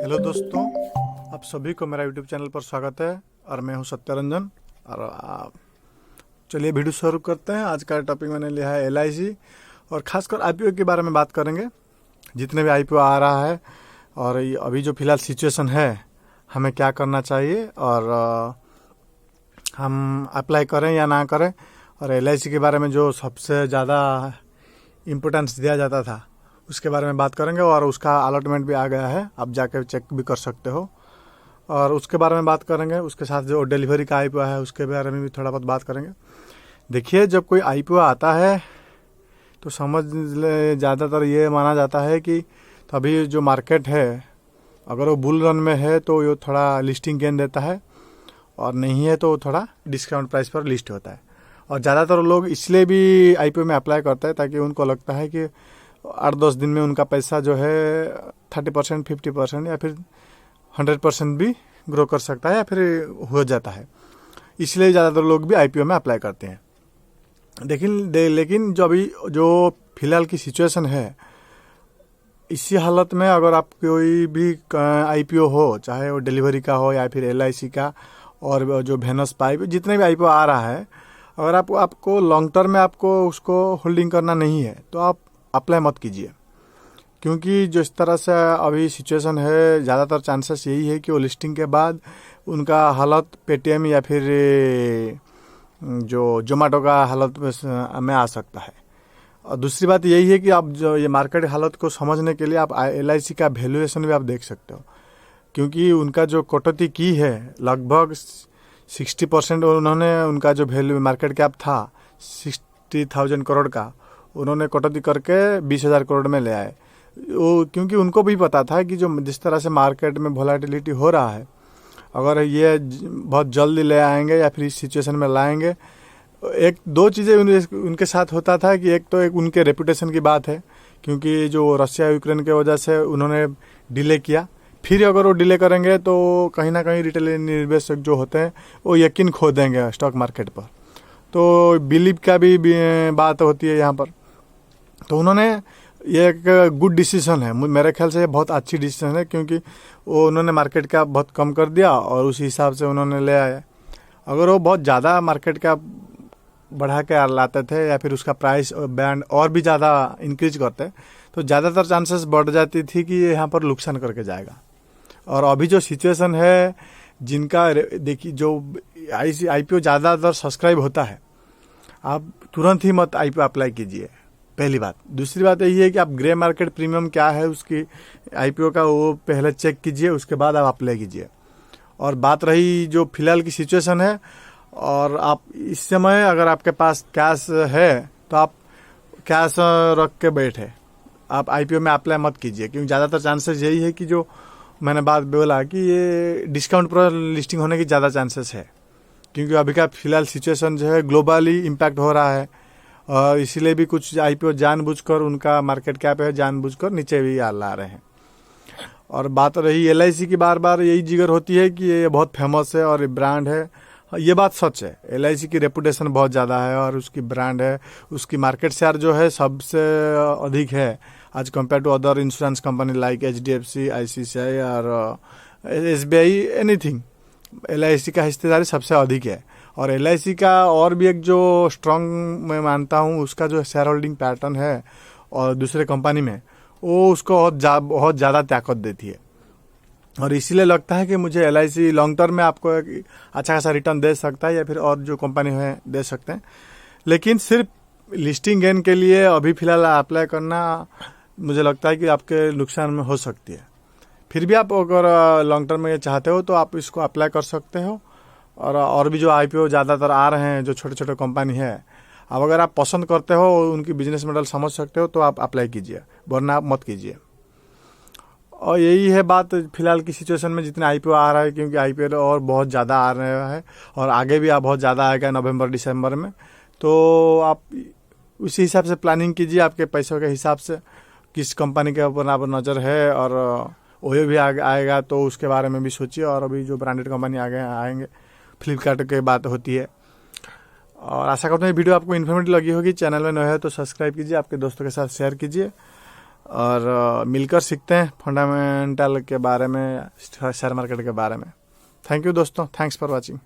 Hello दोस्तों, आप सभी को मेरा यूट्यूब चैनल पर स्वागत है और मैं हूं सत्यरंजन। और चलिए वीडियो शुरू करते हैं। आज का टॉपिक मैंने लिया है LIC और ख़ासकर IPO के बारे में बात करेंगे। जितने भी IPO आ रहा है और अभी जो फिलहाल सिचुएशन है, हमें क्या करना चाहिए और हम अप्लाई करें या ना करें, और LIC के बारे में जो सबसे ज़्यादा इम्पोर्टेंस दिया जाता था उसके बारे में बात करेंगे। और उसका अलॉटमेंट भी आ गया है, आप जाके चेक भी कर सकते हो, और उसके बारे में बात करेंगे। उसके साथ जो डिलीवरी का IPO है उसके बारे में भी थोड़ा बहुत बात करेंगे। देखिए, जब कोई IPO आता है तो समझ ले, ज़्यादातर ये माना जाता है कि तभी जो मार्केट है, अगर वो बुल रन में है तो ये थोड़ा लिस्टिंग गेन देता है, और नहीं है तो थोड़ा डिस्काउंट प्राइस पर लिस्ट होता है। और ज़्यादातर लोग इसलिए भी IPO में अप्लाई करते हैं ताकि उनको लगता है कि 8-10 दिन में उनका पैसा जो है 30%, 50% या फिर 100% भी ग्रो कर सकता है या फिर हो जाता है। इसलिए ज़्यादातर लोग भी IPO में अप्लाई करते हैं। लेकिन जो अभी जो फिलहाल की सिचुएशन है, इसी हालत में अगर आप कोई भी IPO हो, चाहे वो डिलीवरी का हो या फिर LIC का, और जो वेनस पाइप, जितने भी IPO आ रहा है, अगर आपको लॉन्ग टर्म में आपको उसको होल्डिंग करना नहीं है तो आप अप्लाई मत कीजिए। क्योंकि जिस तरह से अभी सिचुएशन है, ज़्यादातर चांसेस यही है कि वो लिस्टिंग के बाद उनका हालत पेटीएम या फिर जो जोमेटो का हालत में आ सकता है। और दूसरी बात यही है कि आप जो ये मार्केट हालत को समझने के लिए आप LIC का वैल्यूएशन भी आप देख सकते हो, क्योंकि उनका जो कटौती की है लगभग 60%, उन्होंने उनका जो वैल्यू मार्केट कैप था 60,000 करोड़ का, उन्होंने कटौती करके 20,000 करोड़ में ले आए। वो क्योंकि उनको भी पता था कि जो जिस तरह से मार्केट में वोलेटिलिटी हो रहा है, अगर ये बहुत जल्दी ले आएंगे या फिर इस सिचुएशन में लाएंगे, एक दो चीज़ें उनके साथ होता था कि एक तो एक उनके रेपुटेशन की बात है, क्योंकि जो रशिया यूक्रेन की वजह से उन्होंने डिले किया। फिर अगर वो डिले करेंगे तो कहीं ना कहीं रिटेल निवेशक जो होते हैं वो यकीन खो देंगे स्टॉक मार्केट पर। तो बिलीव का भी बात होती है यहाँ पर। तो उन्होंने ये एक गुड डिसीजन है, मेरे ख्याल से ये बहुत अच्छी डिसीजन है, क्योंकि वो उन्होंने मार्केट का बहुत कम कर दिया और उसी हिसाब से उन्होंने ले आए। अगर वो बहुत ज़्यादा मार्केट का बढ़ा के लाते थे या फिर उसका प्राइस बैंड और भी ज़्यादा इंक्रीज करते तो ज़्यादातर चांसेस बढ़ जाती थी कि ये यहाँ पर नुकसान करके जाएगा। और अभी जो सिचुएशन है, जिनका देखिए जो IPO ज़्यादातर सब्सक्राइब होता है, आप तुरंत ही मत IPO अप्लाई कीजिए, पहली बात। दूसरी बात यही है कि आप ग्रे मार्केट प्रीमियम क्या है उसकी IPO का, वो पहले चेक कीजिए, उसके बाद आप अप्लाई कीजिए। और बात रही जो फिलहाल की सिचुएशन है, और आप इस समय अगर आपके पास कैश है तो आप कैश रख के बैठे, आप IPO में अप्लाई मत कीजिए, क्योंकि ज़्यादातर चांसेस यही है कि जो मैंने बात बोला कि ये डिस्काउंट पर लिस्टिंग होने की ज़्यादा चांसेस है, क्योंकि अभी का फिलहाल सिचुएशन जो है ग्लोबली इम्पैक्ट हो रहा है, और इसीलिए भी कुछ IPO जानबूझकर उनका मार्केट कैप है जानबूझकर नीचे भी ला रहे हैं। और बात रही LIC की, बार बार यही जिक्र होती है कि ये बहुत फेमस है और ब्रांड है। ये बात सच है, LIC की रेपुटेशन बहुत ज़्यादा है और उसकी ब्रांड है, उसकी मार्केट शेयर जो है सबसे अधिक है आज compare to other insurance company like HDFC, ICICI और SBI, एनीथिंग। LIC का हिस्सेदारी सबसे अधिक है। और LIC का और भी एक जो स्ट्रॉन्ग मैं मानता हूँ, उसका जो शेयर होल्डिंग पैटर्न है और दूसरे कंपनी में, वो उसको बहुत ज़्यादा ताकत देती है। और इसीलिए लगता है कि मुझे LIC लॉन्ग टर्म में आपको एक अच्छा खासा रिटर्न दे सकता है, या फिर और जो कंपनी है दे सकते हैं। लेकिन सिर्फ लिस्टिंग गेन के लिए अभी फ़िलहाल अप्लाई करना मुझे लगता है कि आपके नुकसान में हो सकती है। फिर भी आप अगर लॉन्ग टर्म में ये चाहते हो तो आप इसको अप्लाई कर सकते हो। और भी जो IPO ज़्यादातर आ रहे हैं जो छोटे छोटे कंपनी है, अब अगर आप पसंद करते हो, उनकी बिजनेस मॉडल समझ सकते हो, तो आप अप्लाई कीजिए, वरना आप मत कीजिए। और यही है बात फिलहाल की सिचुएशन में जितने IPO आ रहा है, क्योंकि IPO और बहुत ज़्यादा आ रहे हैं और आगे भी बहुत ज़्यादा आएगा नवंबर दिसंबर में। तो आप उसी हिसाब से प्लानिंग कीजिए, आपके पैसों के हिसाब से किस कंपनी के ऊपर आप नज़र है, और वो भी आएगा तो उसके बारे में भी सोचिए। और अभी जो ब्रांडेड कंपनी आगे आएंगे, फ्लिपकार्ट की बात होती है। और आशा करता हूँ वीडियो आपको इन्फॉर्मेटिव लगी होगी। चैनल में नए है तो सब्सक्राइब कीजिए, आपके दोस्तों के साथ शेयर कीजिए। और मिलकर सीखते हैं फंडामेंटल के बारे में, शेयर मार्केट के बारे में। थैंक यू दोस्तों, थैंक्स फॉर वॉचिंग।